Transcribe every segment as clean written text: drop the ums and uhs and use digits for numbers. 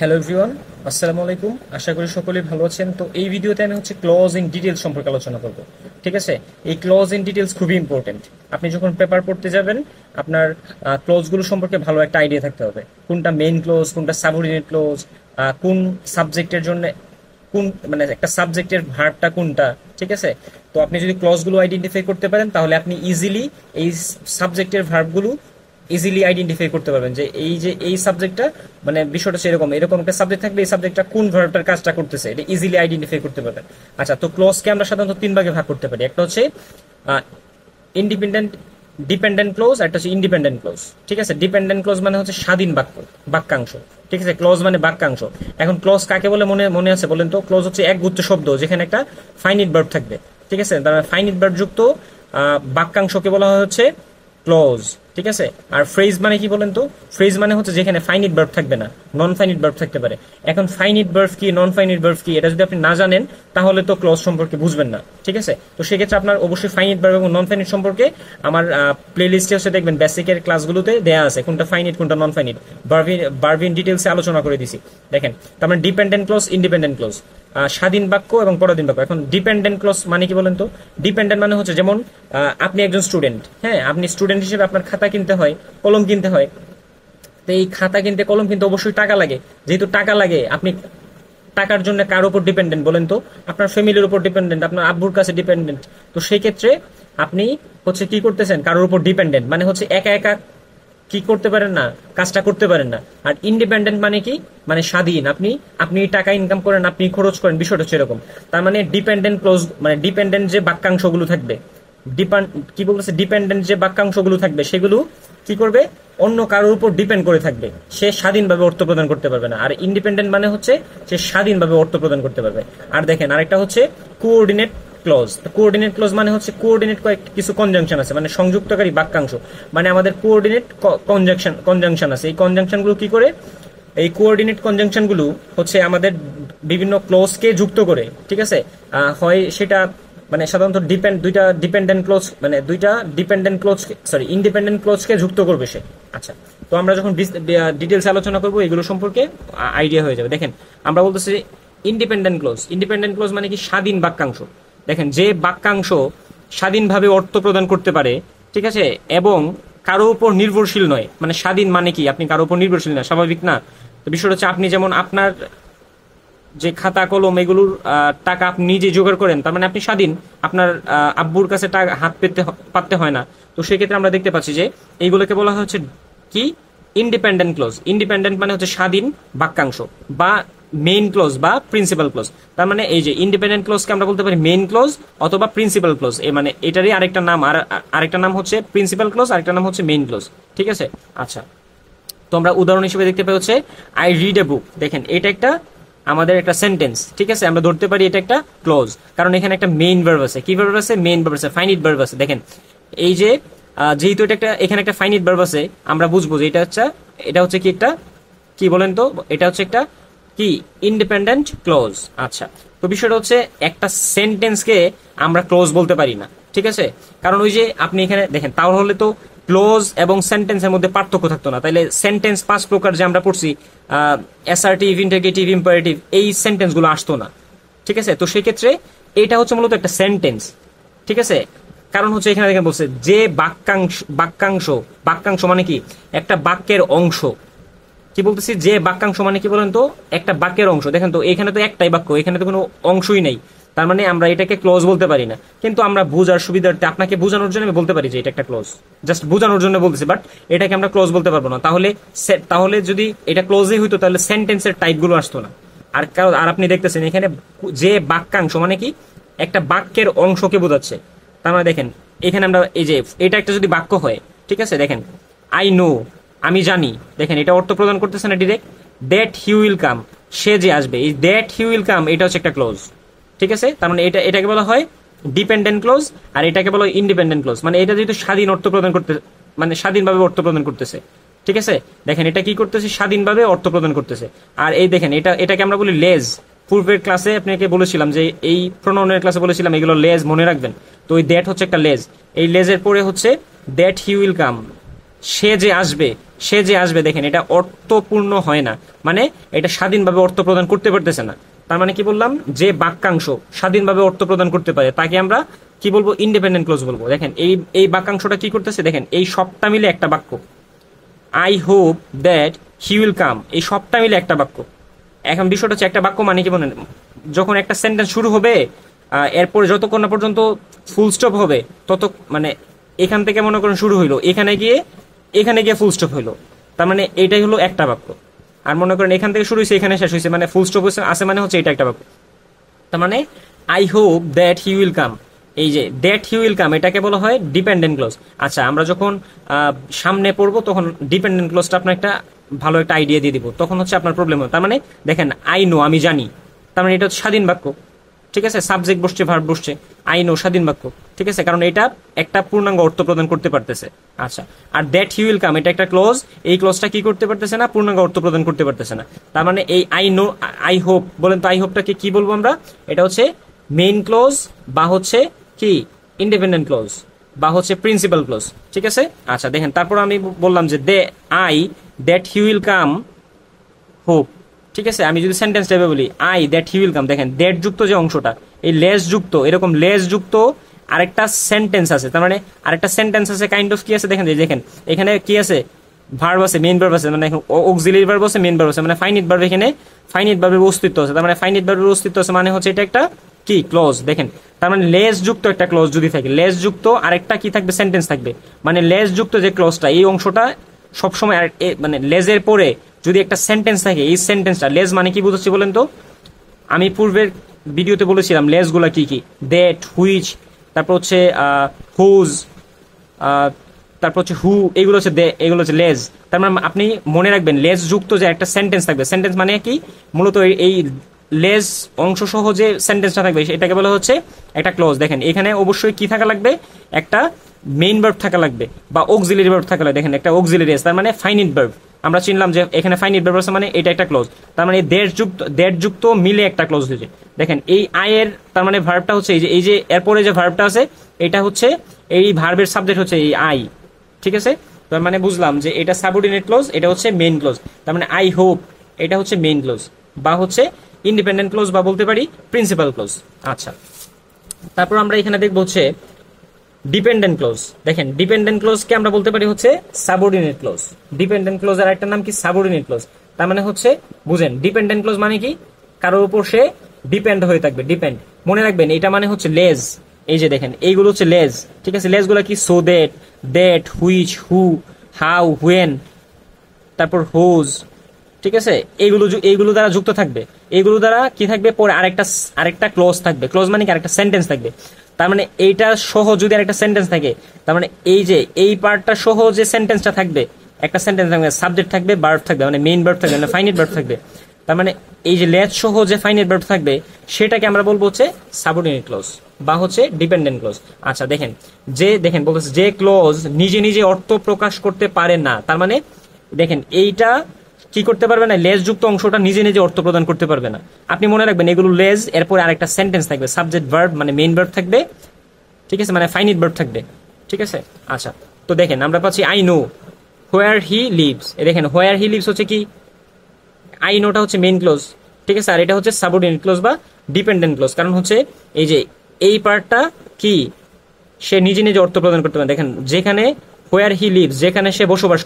Hello everyone, আসসালামু আলাইকুম। আশা করি সকলেই ভালো আছেন। তো এই ভিডিওতে আমি ক্লজ ইন ডিটেলস সম্পর্কে আলোচনা করব। ঠিক আছে, এই ক্লজ ইন ডিটেলস খুবই ইম্পর্টেন্ট। আপনি যখন পেপার পড়তে যাবেন, আপনার ক্লজগুলো সম্পর্কে ভালো একটা আইডিয়া থাকতে হবে। কোনটা মেইন ক্লজ, কোনটা সাবঅর্ডিনেট ক্লজ, কোন সাবজেক্টের জন্য কোন মানে একটা সাবজেক্টের ভার্বটা কোনটা। ঠিক আছে, তো আপনি যদি ক্লজগুলো আইডেন্টিফাই করতে পারেন তাহলে আপনি ইজিলি এই সাবজেক্টের ভার্বগুলো ইজিলি আইডেন্টিফাই করতে পারবেন যে এই সাবজেক্টটা বিষয়টা সেরকম এরকম একটা সাবজেক্ট থাকবে, এই সাবজেক্টটা কোন ভার্বটার কাজটা করতেছে এটা ইজিলি আইডেন্টিফাই করতে পারবেন। আচ্ছা, তো ক্লজকে আমরা সাধারণত তিন ভাগে ভাগ করতে পারি। একটা হচ্ছে ইন্ডিপেন্ডেন্ট ডিপেন্ডেন্ট ক্লোজ, একটা হচ্ছে ইন্ডিপেন্ডেন্ট ক্লোজ। ঠিক আছে, ডিপেন্ডেন্ট ক্লোজ মানে হচ্ছে স্বাধীন বাক্যাংশ। ঠিক আছে, ক্লোজ মানে বাক্যাংশ। এখন ক্লোজ কাকে বলে মনে আছে বলেন তো? ক্লোজ হচ্ছে এক গুচ্ছ শব্দ যেখানে একটা ফাইনিট ভার্ব থাকবে। ঠিক আছে, তার ফাইনিট ভার্ব যুক্ত বাক্যাংশকে বলা হচ্ছে ক্লোজ। ঠিক আছে, আর ফ্রেজ মানে কি বলেন তো? ফ্রেজ মানে হচ্ছে যেখানে ফাইনিট ভার্ব থাকবে না, নন ফাইনিট ভার্ব থাকতে পারে। এখন ফাইনিট ভার্ব কি, নন ফাইনিট ভার্ব কি, এটা যদি আপনি না জানেন তাহলে তো ক্লজ সম্পর্কে বুঝবেন না। ঠিক আছে, তো সেক্ষেত্রে আপনার অবশ্যই ফাইনিট ভার্ব এবং নন ফাইনিট সম্পর্কে আমার প্লে লিস্টে হচ্ছে দেখবেন বেসিকের ক্লাসগুলোতে দেয়া আছে কোনটা ফাইনিট কোনটা নন ফাইনিট, ভার্ব ইন ডিটেলসে আলোচনা করে দিছি। দেখেন, তার মানে ডিপেন্ডেন্ট ক্লজ, ইন্ডিপেন্ডেন্ট ক্লজ, স্বাধীন বাক্য এবং পরাধীন বাক্য। এখন ডিপেন্ডেন্ট ক্লজ মানে কি বলেন তো? ডিপেন্ডেন্ট মানে হচ্ছে যেমন আপনি একজন স্টুডেন্ট, হ্যাঁ, আপনি স্টুডেন্ট হিসেবে আপনার খাতা কিনতে হয়, কলম কিনতে হয়। তো এই খাতা কিনতে কলম কিনতে অবশ্যই টাকা লাগে। যেহেতু টাকা লাগে, আপনি টাকার জন্য কার উপর ডিপেন্ডেন্ট বলেন তো? আপনার ফ্যামিলির উপর ডিপেন্ডেন্ট, আপনার আব্বুর কাছে ডিপেন্ডেন্ট। তো সেই ক্ষেত্রে আপনি হচ্ছে কি করতেছেন? কারোর উপর ডিপেন্ডেন্ট মানে হচ্ছে একা একা কি করতে পারেন না, কাজটা করতে পারেন না। আর ইন্ডিপেন্ডেন্ট মানে কি, মানে স্বাধীন, আপনি টাকা ইনকাম করেন, আপনি খরচ করেন, বিষয়টা হচ্ছে এরকম। তার মানে ডিপেন্ডেন্ট ক্লোজ মানে ডিপেন্ডেন্ট যে বাক্যাংশগুলো থাকবে, কি বলতেছে, ডিপেন্ডেন্ট যে বাক্যাংশগুলো থাকবে সেগুলো কি করবে? অন্য কারোর উপর ডিপেন্ড করে থাকবে, সে স্বাধীনভাবে অর্থ প্রদান করতে পারবে না। আর ইন্ডিপেন্ডেন্ট মানে হচ্ছে সে স্বাধীনভাবে অর্থ প্রদান করতে পারবে। আর দেখেন, আরেকটা হচ্ছে কোঅর্ডিনেট ক্লজ। কোঅর্ডিনেট ক্লজ মানে হচ্ছে কোঅর্ডিনেট কিছু কনজাংশন আছে, মানে সংযুক্তকারী বাক্যাংশ। মানে আমাদের কোঅর্ডিনেট কনজাংশন আছে। এই কনজাংশনগুলো কি করে? এই কোঅর্ডিনেট কনজাংশনগুলো হচ্ছে আমাদের বিভিন্ন ক্লজকে যুক্ত করে। ঠিক আছে, হয় সেটা সাধারণত দুইটা ডিপেন্ডেন্ট ক্লোজ ইন্ডিপেন্ডেন্ট ক্লোজকে যুক্ত করবে সে। আচ্ছা, তো আমরা যখন ডিটেলস আলোচনা করবো এগুলো সম্পর্কে আইডিয়া হয়ে যাবে। দেখেন, আমরা বলতেছি ইন্ডিপেন্ডেন্ট ক্লোজ মানে কি? স্বাধীন বাক্যাংশ। দেখেন, যে বাক্যাংশ স্বাধীনভাবে অর্থ প্রদান করতে পারে, ঠিক আছে, এবং কারো উপর নির্ভরশীল নয়। মানে স্বাধীন মানে কি? আপনি কারো উপর নির্ভরশীল না, স্বাভাবিক না? তো বিষয়টা হচ্ছে আপনি যেমন আপনার যে খাতা কলম এগুলোর টাকা আপনি নিজে জোগাড় করেন, তার মানে আপনি স্বাধীন, আপনার আব্বুর কাছে টাকা হাত পাততে হয় না। তো সেক্ষেত্রে আমরা দেখতে পাচ্ছি যে এইগুলোকে বলা হচ্ছে কি? Independent close. ইন্ডিপেন্ডেন্ট মানে হচ্ছে স্বাধীন বাক্যাংশ বা মেইন ক্লোজ বা প্রিন্সিপাল ক্লোজ। তার মানে এই যে ইন্ডিপেন্ডেন্ট ক্লোজকে আমরা বলতে পারি মেইন ক্লোজ অথবা প্রিন্সিপাল ক্লোজ। মানে এটারই আরেকটা নাম, আর আরেকটা নাম হচ্ছে প্রিন্সিপাল ক্লোজ, আরেকটা নাম হচ্ছে মেইন ক্লোজ। ঠিক আছে, আচ্ছা, তো আমরা উদাহরণ হিসেবে দেখতে পাই হচ্ছে আই রিড এ বুক। দেখেন, এটা একটা আমাদের একটা সেন্টেন্স। ঠিক আছে, আমরা ধরতে পারি এটা একটা ক্লোজ, কারণ এখানে একটা মেইন ভার্ব আছে। কি ভার্ব আছে? মেইন ভার্ব আছে, ফাইনিট ভার্ব আছে। দেখেন, এই যে যেহেতু এখানে একটা ফাইনিট ভার্ব আছে, আমরা বুঝবো যে এটা হচ্ছে কি একটা, কি বলেন তো, এটা হচ্ছে একটা কি? Independent close. আচ্ছা, তো বিষয়টা হচ্ছে একটা সেন্টেন্সকে আমরা ক্লোজ বলতে পারি না। ঠিক আছে, কারণ ওই যে আপনি এখানে দেখেন, তাহলে তো ক্লোজ এবং সেন্টেন্সের মধ্যে পার্থক্য থাকতো না। তাইলে সেন্টেন্স 5 প্রকার যে আমরা পড়ছি, অ্যাসার্টিভ, ইন্টারগেটিভ, ইম্পারেটিভ, এই সেন্টেন্সগুলো আসতো না। ঠিক আছে, তো সেই ক্ষেত্রে এটা হচ্ছে মূলত একটা সেন্টেন্স। ঠিক আছে, কারণ হচ্ছে এখানে দেখেন বলছে যে বাক্যাংশ মানে কি? একটা বাক্যের অংশ। কি বলতেছি? যে বাক্যাংশ মানে কি বলেন তো? একটা বাক্যের অংশ। দেখেন তো, এখানে তো একটাই বাক্য, এখানে তো কোনো অংশই নেই। তার মানে আমরা এটাকে ক্লোজ বলতে পারি না। কিন্তু আমরা বুঝার সুবিধার্থে আপনাকে বোঝানোর জন্য আমি বলতে পারি যে এটা একটা ক্লোজ, জাস্ট বোঝানোর জন্য বলতেছি, বাট এটাকে আমরা ক্লোজ বলতে পারবো না। তাহলে যদি এটা ক্লোজই হইতো তাহলে সেন্টেন্সের টাইপগুলো আসতো না। আর আপনি দেখতেছেন এখানে যে বাক্যাংশ মানে কি? একটা বাক্যের অংশকে বোঝাচ্ছে। তার মানে দেখেন, এখানে আমরা এই যে এটা একটা যদি বাক্য হয়, ঠিক আছে, দেখেন আই নো, আমি জানি। দেখেন, এটা অর্থ প্রদান করতেছে না direct? That he will come, সে যে আসবে, এই দ্যাট হি উইল কাম এটা হচ্ছে একটা ক্লোজ। ঠিক আছে, তার মানে এটাকে বলা হয় ডিপেন্ডেন্ট ক্লোজ, আর এটাকে বলা হয় ইন্ডিপেন্ডেন্ট ক্লোজ। মানে এটা যেহেতু স্বাধীন অর্থ প্রদান করতে, মানে স্বাধীনভাবে অর্থ প্রদান করতেছে। ঠিক আছে, দেখেন এটা কি করতেছে? স্বাধীনভাবে অর্থ প্রদান করতেছে। আর এই দেখেন, এটাকে আমরা বলি লেজ। পূর্বের ক্লাসে আপনাকে বলেছিলাম যে এই প্রোনাউনের ক্লাসে বলেছিলাম এগুলো লেজ, মনে রাখবেন। তো ওই দ্যাট হচ্ছে একটা লেজ। এই লেজের পরে হচ্ছে দ্যাট হি উইল কাম, সে যে আসবে দেখেন এটা অর্থপূর্ণ হয় না, মানে এটা স্বাধীনভাবে অর্থ প্রদান করতে পারতেছে না। তার মানে কি বললাম, যে বাক্যাংশ স্বাধীনভাবে অর্থ প্রদান করতে পারে তাকে আমরা কি বলবো, ইন্ডিপেন্ডেন্ট ক্লোজ বলবো। দেখেন এই বাক্যাংশটা কি করতেছে, দেখেন এই সবটা মিলে একটা বাক্য, I hope that he will come, এই সবটা মিলে একটা বাক্য। এখন বিষয়টা হচ্ছে একটা বাক্য মানে কি বলেন, যখন একটা সেন্টেন্স শুরু হবে এরপরে যতক্ষণ না পর্যন্ত ফুল স্টপ হবে তত, মানে এখান থেকে মনে করেন শুরু হইলো, এখানে গিয়ে ফুল স্টপ হইলো, তার মানে এইটাই হলো একটা বাক্য। আর মনে করেন এখান থেকে শুরু হয়েছে এখানে শেষ হয়েছে, মানে ফুল স্টপ আছে মানে হচ্ছে এটা একটা বাক্য। তার মানে I hope that he will come, এই যে দ্যাট হি উইল কাম এটাকে বলা হয় ডিপেন্ডেন্ট ক্লোজ। আচ্ছা, আমরা যখন সামনে পড়বো তখন ডিপেন্ডেন্ট ক্লোজটা আপনার একটা ভালো একটা আইডিয়া দিয়ে দিব, তখন হচ্ছে আপনার প্রবলেম হবে। তার মানে দেখেন আই নো, আমি জানি, তার মানে এটা হচ্ছে স্বাধীন বাক্য, ঠিক আছে, সাবজেক্ট বসছে ভার্ব বসছে, আই নো স্বাধীন বাক্য, ঠিক আছে, কারণ এটা একটা পূর্ণাঙ্গ অর্থ প্রদান করতে পারতেছে। আচ্ছা, আর দ্যাট হি উইল কাম এটা একটা ক্লোজ, এই ক্লোজটা কি করতে পারতেছে না, পূর্ণাঙ্গ অর্থ প্রদান করতে পারতেছে না। তার মানে এই আই নো, আই হোপ বলেন তো, আই হোপটাকে কি বলবো আমরা, এটা হচ্ছে মেইন ক্লোজ বা হচ্ছে কি ইন্ডিপেন্ডেন্ট ক্লোজ বা হচ্ছে প্রিন্সিপাল ক্লোজ, ঠিক আছে। আচ্ছা দেখেন, তারপর আমি বললাম যে I that he will come hope, ঠিক আছে। আমি যদি সেন্টেন্স টাইপে বলি I that he will come, দেখেন দ্যাট যুক্ত যে অংশটা, এই লেস যুক্ত, এরকম লেস যুক্ত আরেকটা সেন্টেন্স আছে, তার মানে আরেকটা সেন্টেন্স আছে কাইন্ড অফ কি আছে, দেখেন দেখেন এখানে কি আছে, ভার্ব আছে, মেইন ভার্ব আছে, মানে অক্সিলারি ভার্ব আছে, মেইন ভার্ব আছে, মানে ফাইনিট ভার্ব, এখানে ফাইনিট ভার্বের অস্তিত্ব আছে, তার মানে ফাইনিট ভার্বের অস্তিত্ব আছে মানে হচ্ছে এটা একটা কি ক্লোজ। দেখেন তার মানে লেস যুক্ত একটা ক্লোজ যদি থাকে, লেস যুক্ত আরেকটা কি থাকবে, সেন্টেন্স থাকবে, মানে লেস যুক্ত যে ক্লোজটা, এই অংশটা সবসময় মানে লেজের পরে যদি একটা সেন্টেন্স থাকে, এই সেন্টেন্সটা, লেজ মানে কি বুঝাচ্ছি বলেন তো, আমি পূর্বের ভিডিওতে বলেছিলাম লেজগুলা কি কি, দ্যাট, হুইচ, তারপর হচ্ছে হুজ, তারপর হচ্ছে হু, এগুলো হচ্ছে এগুলো হচ্ছে লেজ। তার মানে আপনি মনে রাখবেন লেজ যুক্ত যে একটা সেন্টেন্স থাকবে, সেন্টেন্স মানে কি মূলত এই লেজ অংশ সহ যে সেন্টেন্সটা থাকবে এটাকে বলা হচ্ছে একটা ক্লোজ। দেখেন এখানে অবশ্যই কি থাকা লাগবে, একটা মেইন ভার্ব থাকা লাগবে বা অক্সিলারি ভার্ব থাকা লাগবে। দেখেন একটা অক্সিলারি আছে, তার মানে ফাইনিট ভার্ব, আমরা চিনলাম যে এখানে ফাইনিট ভার্ব আছে মানে এটা একটা ক্লোজ। তার মানে দ্যাট যুক্ত মিলে একটা ক্লোজ হয়েছে। দেখেন এই আয়ের তার মানে ভার্বটা হচ্ছে এই যে এরপরে যে ভার্বটা আছে এটা হচ্ছে এই ভার্বের সাবজেক্ট হচ্ছে এই আই, ঠিক আছে। তার মানে বুঝলাম যে এটা সাবঅর্ডিনেট ক্লোজ, এটা হচ্ছে মেইন ক্লোজ। তার মানে আই হোপ এটা হচ্ছে মেইন ক্লোজ বা হচ্ছে ইন্ডিপেন্ডেন্ট ক্লোজ বা বলতে পারি প্রিন্সিপাল ক্লোজ। আচ্ছা, তারপর আমরা এখানে দেখবো হচ্ছে ডিপেন্ডেন্ট ক্লোজ। দেখেন ডিপেন্ডেন্ট ক্লোজকে আমরা বলতে পারি হচ্ছে সাবঅর্ডিনেট ক্লোজ। ডিপেন্ডেন্ট ক্লোজের একটা নাম কি, সাবঅর্ডিনেট ক্লোজ। তার মানে হচ্ছে বুঝেন ডিপেন্ডেন্ট ক্লোজ মানে কি, কারোর উপর সে ডিপেন্ড হয়ে থাকবে, ডিপেন্ড। মনে রাখবেন এটা মানে হচ্ছে লেজ, এই যে দেখেন এইগুলো হচ্ছে লেজ, ঠিক আছে। লেজগুলো কি, so that, which, who, how, when, তারপর হোজ, ঠিক আছে। এইগুলো দ্বারা যুক্ত থাকবে, এইগুলো দ্বারা কি থাকবে, পরে আরেকটা ক্লোজ থাকবে, ক্লোজ মানে কি আরেকটা সেন্টেন্স থাকবে। তার মানে এইটা সহ যদি আরেকটা সেন্টেন্স থাকে, তার মানে এই যে এই পার্টটা সহ যে সেন্টেন্সটা থাকবে, একটা সেন্টেন্স থাকবে, সাবজেক্ট থাকবে, ভার্ব থাকবে, মানে মেইন ভার্ব থাকবে, মানে ফাইনিট ভার্ব থাকবে। তার মানে এই যে লেজ সহ যে ফাইনিট ভার্ব থাকবে সেটাকে আমরা বলবো হচ্ছে সাবঅর্ডিনেট ক্লোজ বা হচ্ছে ডিপেন্ডেন্ট ক্লোজ। আচ্ছা দেখেন বলতেছে যে ক্লোজ নিজে নিজে অর্থ প্রকাশ করতে পারে না, তার মানে দেখেন এইটা কি করতে পারবে না, লেজ যুক্ত অংশটা নিজে নিজে অর্থ প্রদান করতে পারবে না। আপনি মনে রাখবেন এগুলো লেজ, এরপরে আরেকটা সেন্টেন্স থাকবে, সাবজেক্ট ভার্ব মানে মেইন ভার্ব থাকবে, ঠিক আছে, মানে ফাইনিট ভার্ব থাকবে, ঠিক আছে। আচ্ছা তো দেখেন আমরা পাচ্ছি I know where he lives, দেখেন হোয়ার হি লিভস হচ্ছে কি, আই নোটা হচ্ছে মেইন ক্লোজ, ঠিক আছে, আর এটা হচ্ছে সাবঅর্ডিনেট ক্লোজ বা ডিপেন্ডেন্ট ক্লোজ। কারণ হচ্ছে এই যে এই পার্টটা কি সে নিজে নিজে অর্থ প্রদান করতে পারে। দেখেন যেখানে হোয়ার হি লিভস, যেখানে সে বসবাস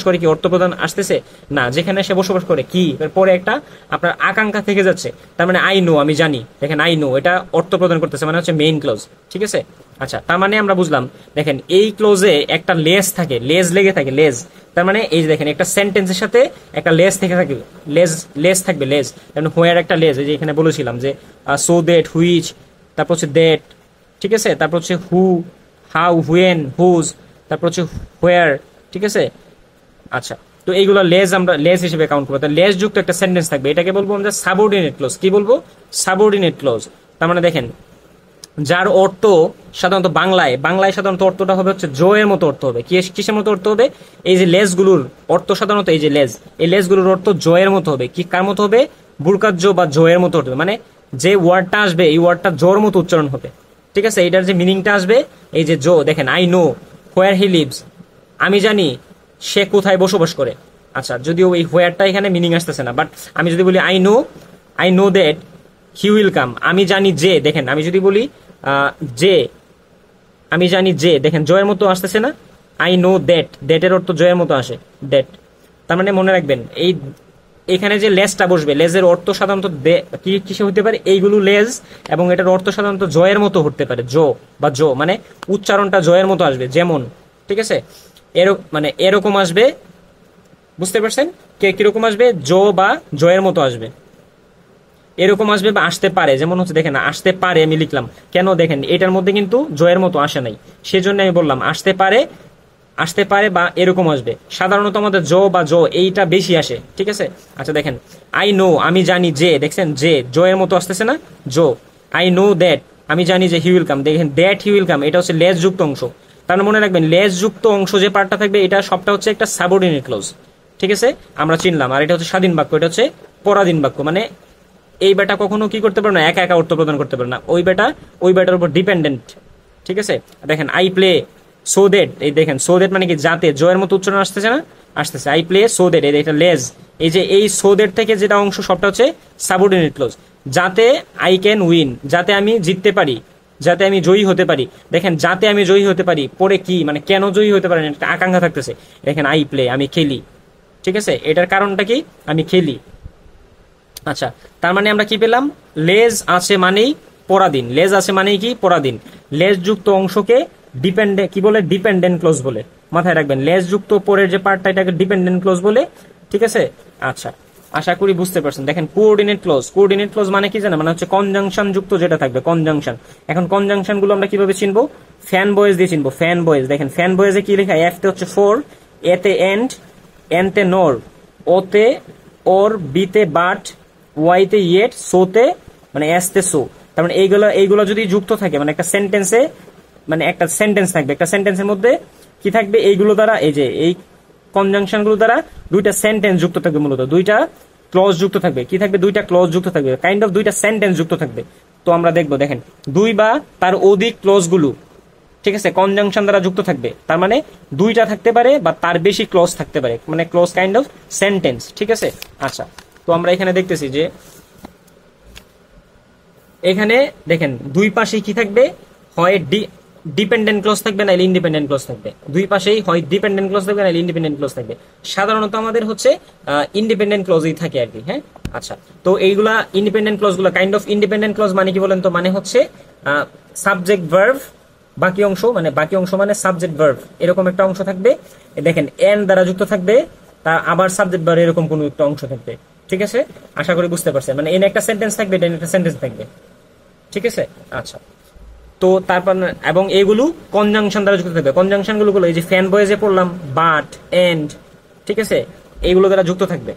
করে, কি অর্থ প্রদান আসতেছে না, যেখানে সে বসবাস করে কি পরে একটা আপনার আকাঙ্ক্ষা থেকে যাচ্ছে, তার মানে আই নো আমি জানি, দেখেন আই নো এটা অর্থ প্রদান করতেছে মানে হচ্ছে মেইন ক্লোজ, ঠিক আছে। আচ্ছা তার মানে আমরা বুঝলাম, দেখেন এই ক্লোজে একটা লেজ থাকে, লেজ লেগে থাকে, লেজ, তার মানে এই যে দেখেন একটা সেন্টেন্সের সাথে একটা লেজ থেকে থাকে, লেজ থাকবে, লেজ, যেমন হোয়ার একটা লেজ, এই যে এখানে বলেছিলাম যে সো দ্যাট, হুইচ, তারপর হচ্ছে দ্যাট, ঠিক আছে, তারপর হচ্ছে হু, হাউ, হুয়েন, হুজ, তারপর হচ্ছে হোয়ার, ঠিক আছে। আচ্ছা তো এইগুলো লেজ আমরা লেজ হিসেবে কাউন্ট করবো, লেজ যুক্ত একটা সেন্টেন্স থাকবে, এটাকে বলবো আমরা সাবঅর্ডিনেট ক্লোজ। কি বলবো, সাবঅর্ডিনেট ক্লোজ। তার মানে দেখেন যার অর্থ সাধারণত বাংলায় সাধারণত অর্থটা হবে হচ্ছে জয়ের মতো অর্থ হবে, কিসের মতো অর্থ হবে, এই যে লেজগুলোর অর্থ সাধারণত এই যে লেজ, এই লেজগুলোর অর্থ জয়ের মতো হবে, কি কার মতো হবে, বুরকাত জো বা জয়ের মতো হবে, মানে যে ওয়ার্ডটা আসবে এই ওয়ার্ডটা জোর মতো উচ্চারণ হবে, ঠিক আছে। এটার যে মিনিংটা আসবে এই যে জো, দেখেন I know where he lives, আমি জানি সে কোথায় বসবাস করে। আচ্ছা, যদিও এই হোয়ারটা এখানে মিনিং আসতেছে না, বাট আমি যদি বলি I know that he will come, আমি জানি যে, দেখেন আমি যদি বলি যে, আমি জানি যে, দেখেন জয়ের মতো আসতেছে না, আই নো দ্যাট, দ্যাটের অর্থ জয়ের মতো আসে, দ্যাট। তার মানে মনে রাখবেন এই এখানে যে লেজটা বসবে, লেজের অর্থ সাধারণত কি কিসে হতে পারে, এইগুলো লেজ, এবং এটার অর্থ সাধারণত জয়ের মতো হতে পারে, জো বা জো, মানে উচ্চারণটা জয়ের মতো আসবে, যেমন, ঠিক আছে, মানে এরকম আসবে, বুঝতে পারছেন, কিরকম আসবে, জো বা জয়ের মতো আসবে, এরকম আসবে বা আসতে পারে, যেমন হচ্ছে দেখেন আসতে পারে আমি লিখলাম, কেন দেখেন এটার মধ্যে কিন্তু জয়ের মতো আসে নাই, সেজন্য আমি বললাম আসতে পারে বা এরকম আসবে। সাধারণত আমাদের জো বা জো এইটা বেশি আসে, ঠিক আছে। আচ্ছা দেখেন, আই নো, আমি জানি যে, দেখছেন যে জো এর মতো আসতেছে না, জো। আই নো দ্যাট, আমি জানি যে হি উইল কাম, দেখেন দ্যাট হি উইল কাম, এটা হচ্ছে লেজ যুক্ত অংশ। তার মনে রাখবেন লেজ যুক্ত অংশ যে পার্টটা থাকবে, এটা সবটা হচ্ছে একটা সাবঅর্ডিনেট ক্লজ, ঠিক আছে, আমরা চিনলাম। আর এটা হচ্ছে স্বাধীন বাক্য, এটা হচ্ছে পরাধীন বাক্য, মানে এই বেটা কখনো কি করতে পারে না, একা একা অর্থ প্রদান করতে পারে না, ওই বেটার উপর ডিপেন্ডেন্ট, ঠিক আছে। দেখেন আই প্লে সো দ্যাট, এই দেখেন সো দ্যাট মানে কি, যাতে, জয়ের মতো উচ্চারণ আসতেছে না, আসতেছে, আই প্লে সো দ্যাট, এটা লেজ, এই যে এই সো দ্যাট থেকে যেটা অংশ সবটা হচ্ছে সাবঅর্ডিনেট ক্লজ, যাতে আই ক্যান উইন, যাতে আমি জিততে পারি, যাতে আমি জয়ী হতে পারি। দেখেন যাতে আমি জয়ী হতে পারি, পরে কি মানে কেন জয়ী হতে পারি একটা আকাঙ্ক্ষা থাকতেছে। দেখেন আই প্লে, আমি খেলি, ঠিক আছে, এটার কারণটা কি, আমি খেলি। আচ্ছা, তার মানে আমরা কি পেলাম, লেজ আছে মানেই পরাধীন, লেজ আছে মানেই কি পরাধীন, লেজ যুক্ত অংশকে কি বলে, ডিপেন্ডেন্ট ক্লজ বলে, মাথায় রাখবেন, লেজ যুক্ত পরের যে পার্টটা এটাকে ডিপেন্ডেন্ট ক্লজ বলে, ঠিক আছে। আচ্ছা, আশা করি বুঝতে পারছেন। দেখেন কোঅর্ডিনেট ক্লজ মানে কি জানেন, মানে হচ্ছে কনজাংশন যুক্ত যেটা থাকবে, কনজাংশন। এখন কনজাংশন গুলো আমরা কিভাবে চিনবো, ফ্যান বয়েজ দিয়ে চিনবো, ফ্যান বয়েজ। দেখেন ফ্যান বয়েজে কি লেখা, এফ তে হচ্ছে ফোর, এ তে এন্ড, এন তে নর, ও তে ওর, বি তে বাট, ওয়াইতে ইয়েট, সোতে মানে এসতে সো। তার মানে এইগুলো যদি যুক্ত থাকে, মানে একটা সেন্টেন্সে, মানে একটা সেন্টেন্স থাকবে, একটা সেন্টেন্সের মধ্যে কি থাকবে, এইগুলো দ্বারা, এই যে এই কনজাংশন গুলো দ্বারা দুইটা সেন্টেন্স যুক্ত থাকবে, মূলত দুইটা ক্লজ যুক্ত থাকবে, কি থাকবে, দুইটা ক্লজ যুক্ত থাকবে, কাইন্ড অফ দুইটা সেন্টেন্স যুক্ত থাকবে। তো আমরা দেখবো, দেখেন দুই বা তার অধিক ক্লজ গুলো, ঠিক আছে, কনজাংশন দ্বারা যুক্ত থাকবে, তার মানে দুইটা থাকতে পারে বা তার বেশি ক্লজ থাকতে পারে, মানে ক্লজ কাইন্ড অফ সেন্টেন্স, ঠিক আছে। আচ্ছা, তো আমরা এখানে দেখতেছি যে এখানে দেখেন দুই পাশেই কি থাকবে, হয় ডিপেন্ডেন্ট ক্লজ থাকবে, নাইলে ইন্ডিপেন্ডেন্ট ক্লজ থাকবে, দুই পাশেই হয় ডিপেন্ডেন্ট ক্লজ থাকবে নাইলে ইন্ডিপেন্ডেন্ট ক্লজ থাকবে। সাধারণত আমাদের হচ্ছে ইন্ডিপেন্ডেন্ট ক্লজই থাকে আর কি, হ্যাঁ। আচ্ছা, তো এইগুলা ইন্ডিপেন্ডেন্ট ক্লজ গুলা, কাইন্ড অফ ইন্ডিপেন্ডেন্ট ক্লজ মানে কি বলেন তো, মানে হচ্ছে সাবজেক্ট ভার্ব, বাকি অংশ মানে সাবজেক্ট ভার্ব, এরকম একটা অংশ থাকবে। দেখেন এন দ্বারা যুক্ত থাকবে, তা আবার সাবজেক্ট ভার্ব এরকম কোন একটা অংশ থাকবে, ঠিক আছে। আশা করি বুঝতে পারছেন, মানে এন একটা সেন্টেন্স থাকবে, এন একটা সেন্টেন্স থাকবে, ঠিক আছে। আচ্ছা, তো তারপর এবং এগুলো কনজাংশন দ্বারা যুক্ত থাকবে, কনজাংশন গুলো এই যে ফ্যান বয়েজে পড়লাম, বাট, এন্ড, ঠিক আছে, এইগুলো দ্বারা যুক্ত থাকবে।